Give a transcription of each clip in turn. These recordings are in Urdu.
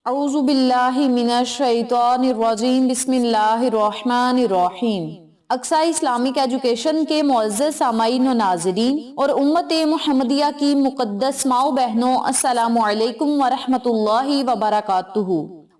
اعوذ باللہ من الشیطان الرجیم بسم اللہ الرحمن الرحیم۔ اقصی اسلامک ایجوکیشن کے معزز سامعین و ناظرین اور امت محمدیہ کی مقدس ماں و بہنوں، السلام علیکم ورحمۃ اللہ وبرکاتہ۔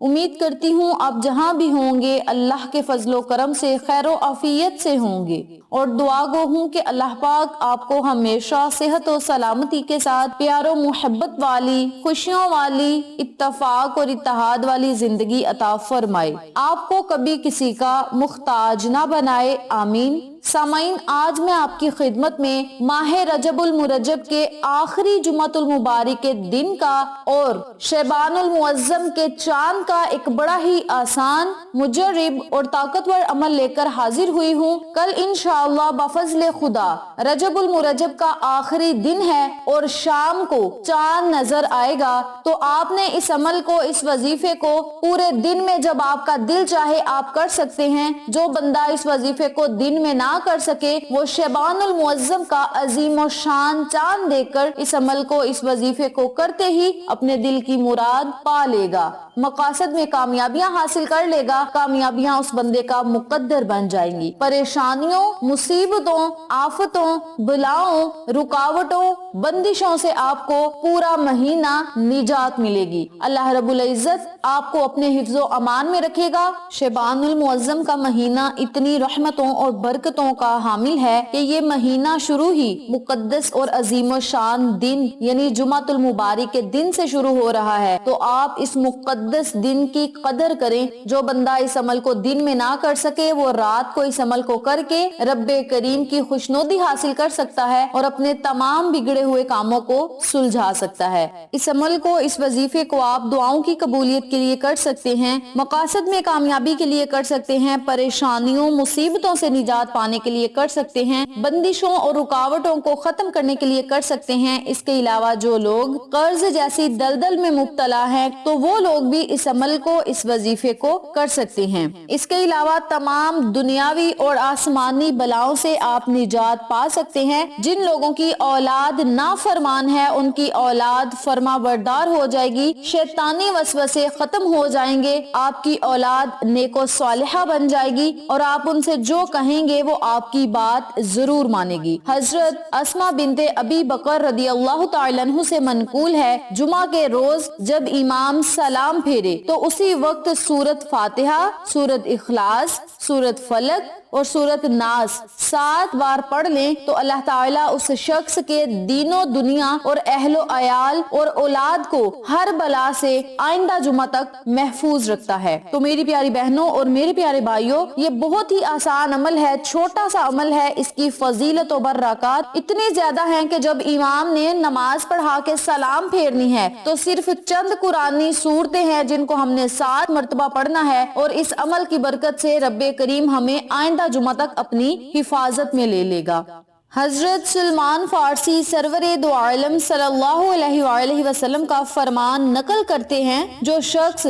امید کرتی ہوں آپ جہاں بھی ہوں گے اللہ کے فضل و کرم سے خیر و عافیت سے ہوں گے، اور دعا گو ہوں کہ اللہ پاک آپ کو ہمیشہ صحت و سلامتی کے ساتھ پیار و محبت والی، خوشیوں والی، اتفاق اور اتحاد والی زندگی عطا فرمائے، آپ کو کبھی کسی کا محتاج نہ بنائے، آمین۔ سامعین، آج میں آپ کی خدمت میں ماہ رجب المرجب کے آخری جمعۃ المبارک کے دن کا اور شعبان المعظم کے چاند کا ایک بڑا ہی آسان، مجرب اور طاقتور عمل لے کر حاضر ہوئی ہوں۔ کل انشاءاللہ بفضل خدا رجب المرجب کا آخری دن ہے اور شام کو چاند نظر آئے گا، تو آپ نے اس عمل کو، اس وظیفے کو پورے دن میں جب آپ کا دل چاہے آپ کر سکتے ہیں۔ جو بندہ اس وظیفے کو دن میں نہ کر سکے، وہ شعبان المعظم کا عظیم و شان چاند دیکھ کر اس عمل کو، اس وظیفے کو کرتے ہی اپنے دل کی مراد پا لے گا، مقاصد میں کامیابیاں حاصل کر لے گا، کامیابیاں اس بندے کا مقدر بن جائیں گی۔ پریشانیوں، مصیبتوں، آفتوں، بلاؤں، رکاوٹوں، بندشوں سے آپ کو پورا مہینہ نجات ملے گی۔ اللہ رب العزت آپ کو اپنے حفظ و امان میں رکھے گا۔ شعبان المعظم کا مہینہ اتنی رحمتوں اور برکتوں کا حامل ہے کہ یہ مہینہ شروع ہی مقدس اور عظیم و شان دن یعنی جمعۃ المبارک کے دن سے شروع ہو رہا ہے، تو آپ اس مقدس دن کی قدر کریں۔ جو بندہ اس عمل کو دن میں نہ کر سکے، وہ رات کو اس عمل کو کر کے رب کریم کی خوشنودی حاصل کر سکتا ہے اور اپنے تمام بگڑے ہوئے کاموں کو سلجھا سکتا ہے۔ اس عمل کو، اس وظیفے کو آپ دعاؤں کی قبولیت کے لیے کر سکتے ہیں، مقاصد میں کامیابی کے لیے کر سکتے ہیں، پریشانیوں، مصیبتوں سے نجات پانے کے لیے کر سکتے ہیں، بندشوں اور رکاوٹوں کو ختم کرنے کے لیے کر سکتے ہیں۔ اس کے علاوہ جو لوگ قرض جیسی دلدل میں مبتلا ہیں، تو وہ لوگ بھی اس عمل کو، اس وظیفے کو کر سکتے ہیں۔ اس کے علاوہ تمام دنیاوی اور آسمانی بلاؤں سے آپ نجات پا سکتے ہیں۔ جن لوگوں کی اولاد نافرمان ہے، ان کی اولاد فرما بردار ہو جائے گی، شیطانی وسوسے ختم ہو جائیں گے، آپ کی اولاد نیک و صالحہ بن جائے گی، اور آپ ان سے جو کہیں گے وہ آپ کی بات ضرور مانے گی۔ حضرت اسماء بنت ابی بکر رضی اللہ تعالیٰ عنہ سے منقول ہے، جمعہ کے روز جب امام سلام پھیرے تو اسی وقت سورۃ فاتحہ، سورۃ اخلاص، سورۃ فلق اور سورۃ ناس 7 بار پڑھ لیں تو اللہ تعالیٰ اس شخص کے دین و دنیا اور اہل و عیال اور اولاد کو ہر بلا سے آئندہ جمعہ تک محفوظ رکھتا ہے۔ تو میری پیاری بہنوں اور میرے پیارے بھائیوں، یہ بہت ہی آسان عمل ہے، چھوٹا سا عمل ہے، اس کی فضیلت و برکات اتنی زیادہ ہیں کہ جب امام نے نماز پڑھا کے سلام پھیرنی ہے تو صرف چند قرآنی سورتیں ہیں جن کو ہم نے 7 مرتبہ پڑھنا ہے، اور اس عمل کی برکت سے رب کریم ہمیں آئندہ جمعہ تک اپنی حفاظت میں لے لے گا۔ حضرت سلمان فارسی سرور دو عالم صلی اللہ علیہ وآلہ وسلم کا فرمان نقل کرتے ہیں، جو شخص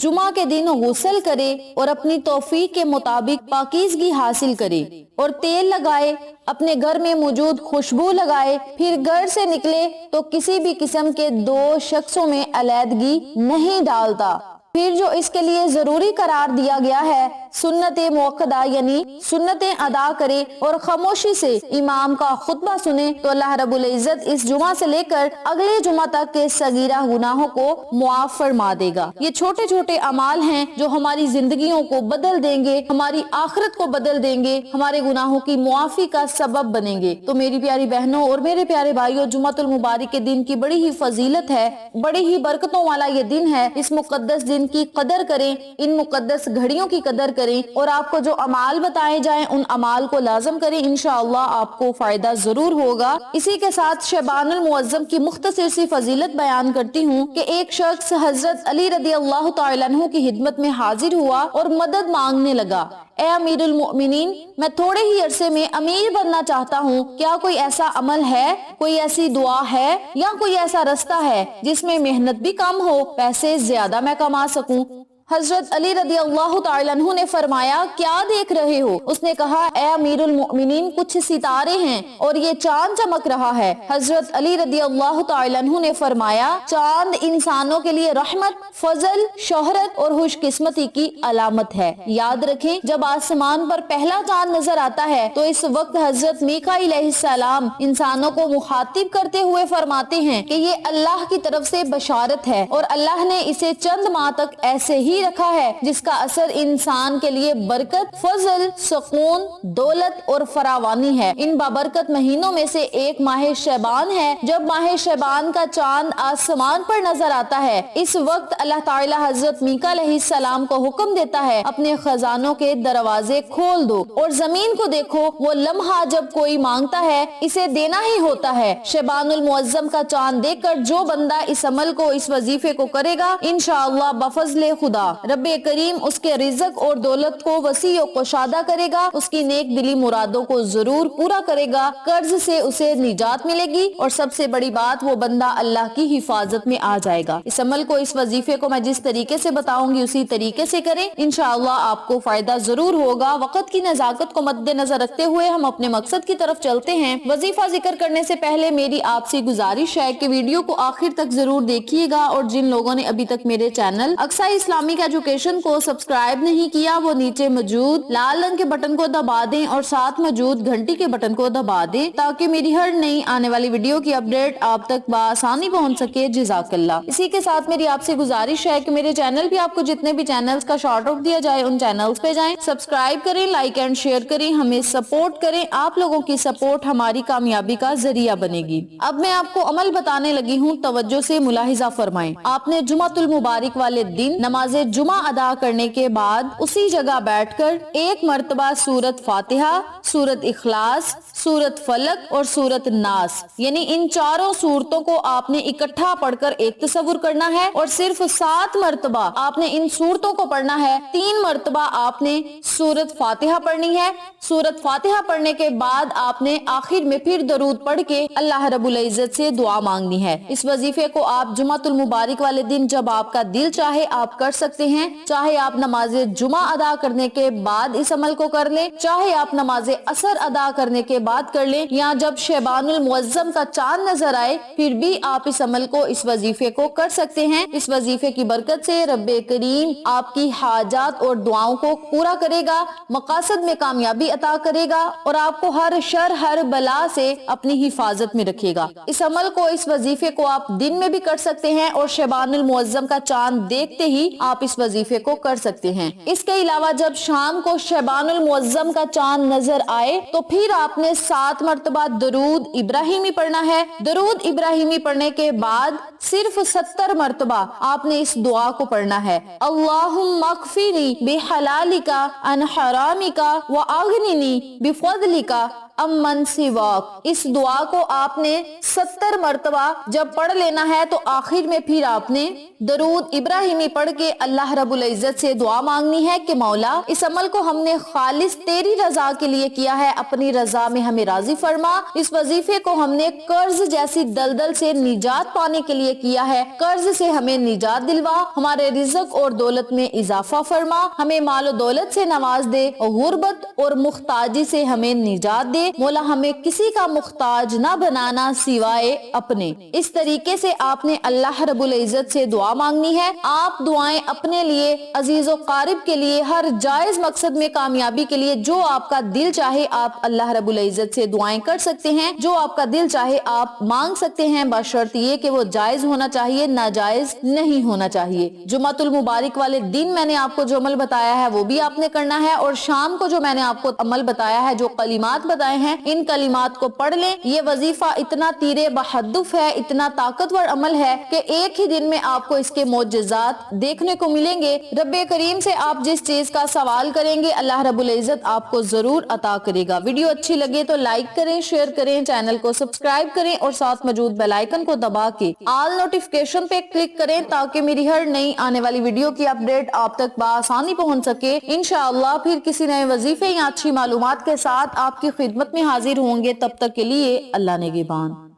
جمعہ کے دن غسل کرے اور اپنی توفیق کے مطابق پاکیزگی حاصل کرے اور تیل لگائے، اپنے گھر میں موجود خوشبو لگائے، پھر گھر سے نکلے تو کسی بھی قسم کے 2 شخصوں میں علیحدگی نہیں ڈالتا، پھر جو اس کے لیے ضروری قرار دیا گیا ہے، سنت موقدہ یعنی سنتیں ادا کرے اور خاموشی سے امام کا خطبہ سنے، تو اللہ رب العزت اس جمعہ سے لے کر اگلے جمعہ تک کے صغیرہ گناہوں کو معاف فرما دے گا۔ یہ چھوٹے چھوٹے اعمال ہیں جو ہماری زندگیوں کو بدل دیں گے، ہماری آخرت کو بدل دیں گے، ہمارے گناہوں کی معافی کا سبب بنیں گے۔ تو میری پیاری بہنوں اور میرے پیارے بھائیوں، جمعۃ المبارک کے دن کی بڑی ہی فضیلت ہے، بڑی ہی برکتوں والا یہ دن ہے۔ اس مقدس دن کی قدر کریں، ان مقدس گھڑیوں کی قدر کریں، اور آپ کو جو اعمال بتائے جائیں ان اعمال کو لازم کریں، انشاءاللہ آپ کو فائدہ ضرور ہوگا۔ اسی کے ساتھ شعبان المعظم کی مختصر سی فضیلت بیان کرتی ہوں کہ ایک شخص حضرت علی رضی اللہ تعالیٰ عنہ کی خدمت میں حاضر ہوا اور مدد مانگنے لگا۔ اے امیر المؤمنین، میں تھوڑے ہی عرصے میں امیر بننا چاہتا ہوں، کیا کوئی ایسا عمل ہے، کوئی ایسی دعا ہے یا کوئی ایسا رستہ ہے جس میں محنت بھی کم ہو، پیسے زیادہ میں کما سکوں؟ حضرت علی رضی اللہ تعالیٰ عنہ نے فرمایا کیا دیکھ رہے ہو؟ اس نے کہا اے امیر المؤمنین کچھ ستارے ہیں اور یہ چاند چمک رہا ہے۔ حضرت علی رضی اللہ تعالیٰ عنہ نے فرمایا چاند انسانوں کے لیے رحمت، فضل، شہرت اور خوش قسمتی کی علامت ہے۔ یاد رکھیں جب آسمان پر پہلا چاند نظر آتا ہے تو اس وقت حضرت میکائیل علیہ السلام انسانوں کو مخاطب کرتے ہوئے فرماتے ہیں کہ یہ اللہ کی طرف سے بشارت ہے اور اللہ نے اسے چند ماہ تک ایسے ہی رکھا ہے جس کا اثر انسان کے لیے برکت، فضل، سکون، دولت اور فراوانی ہے۔ ان بابرکت مہینوں میں سے ایک ماہ شعبان ہے۔ جب ماہ شعبان کا چاند آسمان پر نظر آتا ہے اس وقت اللہ تعالی حضرت میکا علیہ السلام کو حکم دیتا ہے اپنے خزانوں کے دروازے کھول دو اور زمین کو دیکھو، وہ لمحہ جب کوئی مانگتا ہے اسے دینا ہی ہوتا ہے۔ شعبان المعظم کا چاند دیکھ کر جو بندہ اس عمل کو، اس وظیفے کو کرے گا انشاءاللہ بفضل خدا رب کریم اس کے رزق اور دولت کو وسیع و کشادہ کرے گا، اس کی نیک دلی مرادوں کو ضرور پورا کرے گا، قرض سے اسے نجات ملے گی اور سب سے بڑی بات وہ بندہ اللہ کی حفاظت میں آ جائے گا۔ اس عمل کو، اس وظیفے کو میں جس طریقے سے بتاؤں گی اسی طریقے سے کریں، انشاءاللہ آپ کو فائدہ ضرور ہوگا۔ وقت کی نزاکت کو مد نظر رکھتے ہوئے ہم اپنے مقصد کی طرف چلتے ہیں۔ وظیفہ ذکر کرنے سے پہلے میری آپ سے گزارش ہے کہ ویڈیو کو آخر تک ضرور دیکھیے گا اور جن لوگوں نے ابھی تک میرے چینل اقصی اسلامک ایجوکیشن کو سبسکرائب نہیں کیا وہ نیچے موجود لال رنگ کے بٹن کو دبا دیں اور ساتھ موجود گھنٹی کے بٹن کو دبا دیں تاکہ میری ہر نئی آنے والی ویڈیو کی اپڈیٹ آپ تک بآسانی پہنچ سکے۔ جزاک اللہ۔ اسی کے ساتھ میری آپ سے گزارش ہے کہ میرے چینل بھی آپ کو جتنے بھی چینلز کا شارٹ آؤٹ دیا جائے ان چینلز پہ جائیں، سبسکرائب کریں، لائک اینڈ شیئر کریں، ہمیں سپورٹ کریں۔ آپ لوگوں کی سپورٹ ہماری کامیابی کا ذریعہ بنے گی۔ اب میں آپ کو عمل بتانے لگی ہوں، توجہ سے ملاحظہ فرمائیں۔ آپ نے جمعۃ المبارک والے دن نماز جمعہ ادا کرنے کے بعد اسی جگہ بیٹھ کر ایک مرتبہ سورت فاتحہ، سورت اخلاص، سورت فلق اور سورت ناس یعنی ان چاروں سورتوں کو آپ نے اکٹھا پڑھ کر ایک تصور کرنا ہے اور صرف 7 مرتبہ آپ نے ان سورتوں کو پڑھنا ہے۔ 3 مرتبہ آپ نے سورت فاتحہ پڑھنی ہے۔ سورت فاتحہ پڑھنے کے بعد آپ نے آخر میں پھر درود پڑھ کے اللہ رب العزت سے دعا مانگنی ہے۔ اس وظیفے کو آپ جمعۃ المبارک والے دن جب آپ کا دل چاہے آپ کر سکتے ہیں، چاہے آپ نماز جمعہ ادا کرنے کے بعد اس عمل کو کر لیں، چاہے آپ نماز عصر ادا کرنے کے بعد کر لیں، یا جب شعبان المعظم کا چاند نظر آئے پھر بھی آپ اس عمل کو، اس وظیفے کو کر سکتے ہیں۔ اس وظیفے کی برکت سے رب کریم آپ کی حاجات اور دعاؤں کو پورا کرے گا، مقاصد میں کامیابی عطا کرے گا اور آپ کو ہر شر، ہر بلا سے اپنی حفاظت میں رکھے گا۔ اس عمل کو، اس وظیفے کو آپ دن میں بھی کر سکتے ہیں اور شعبان المعظم کا چاند دیکھتے ہی آپ اس وظیفے کو کر سکتے ہیں۔ اس کے علاوہ جب شام کو شعبان المعظم کا چاند نظر آئے تو پھر آپ نے 7 مرتبہ درود ابراہیمی پڑھنا ہے۔ درود ابراہیمی پڑھنے کے بعد صرف 70 مرتبہ آپ نے اس دعا کو پڑھنا ہے، اللہم اغفرلی بحلالک عن حرامک واغننی بفضلک امن سواک۔ اس دعا کو آپ نے 70 مرتبہ جب پڑھ لینا ہے تو آخر میں پھر آپ نے درود ابراہیمی پڑھ کے اللہ رب العزت سے دعا مانگنی ہے کہ مولا اس عمل کو ہم نے خالص تیری رضا کے لیے کیا ہے، اپنی رضا میں ہمیں راضی فرما۔ اس وظیفے کو ہم نے قرض جیسی دلدل سے نجات پانے کے لیے کیا ہے، قرض سے ہمیں نجات دلوا، ہمارے رزق اور دولت میں اضافہ فرما، ہمیں مال و دولت سے نواز دے اور غربت اور مختاجی سے ہمیں نجات دے، مولا ہمیں کسی کا محتاج نہ بنانا سوائے اپنے۔ اس طریقے سے آپ نے اللہ رب العزت سے دعا مانگنی ہے۔ آپ دعائیں اپنے لیے، عزیز و قارب کے لیے، ہر جائز مقصد میں کامیابی کے لیے جو آپ کا دل چاہے آپ اللہ رب العزت سے دعائیں کر سکتے ہیں، جو آپ کا دل چاہے آپ مانگ سکتے ہیں، بشرط یہ کہ وہ جائز ہونا چاہیے، ناجائز نہیں ہونا چاہیے۔ جمعۃ المبارک والے دن میں نے آپ کو جو عمل بتایا ہے وہ بھی آپ نے کرنا ہے اور شام کو جو میں نے آپ کو عمل بتایا ہے، جو کلمات بتائے ہیں، ان کلمات کو پڑھ لیں۔ یہ وظیفہ اتنا تیرے بہدف ہے، اتنا طاقتور عمل ہے کہ ایک ہی دن میں آپ کو اس کے معجزات دیکھنے کو ملیں گے۔ رب کریم سے آپ جس چیز کا سوال کریں گے اللہ رب العزت آپ کو ضرور عطا کرے گا۔ ویڈیو اچھی لگے تو لائک کریں، شیئر کریں، چینل کو سبسکرائب کریں اور ساتھ موجود بیل آئیکن کو دبا کے آل نوٹیفیکیشن پہ کلک کریں تاکہ میری ہر نئی آنے والی ویڈیو کی اپڈیٹ آپ تک بآسانی پہنچ سکے۔ انشاءاللہ پھر کسی نئے وظیفے یا اچھی معلومات کے ساتھ آپ کی خدمت میں حاضر ہوں گے۔ تب تک کے لیے اللہ نگہبان۔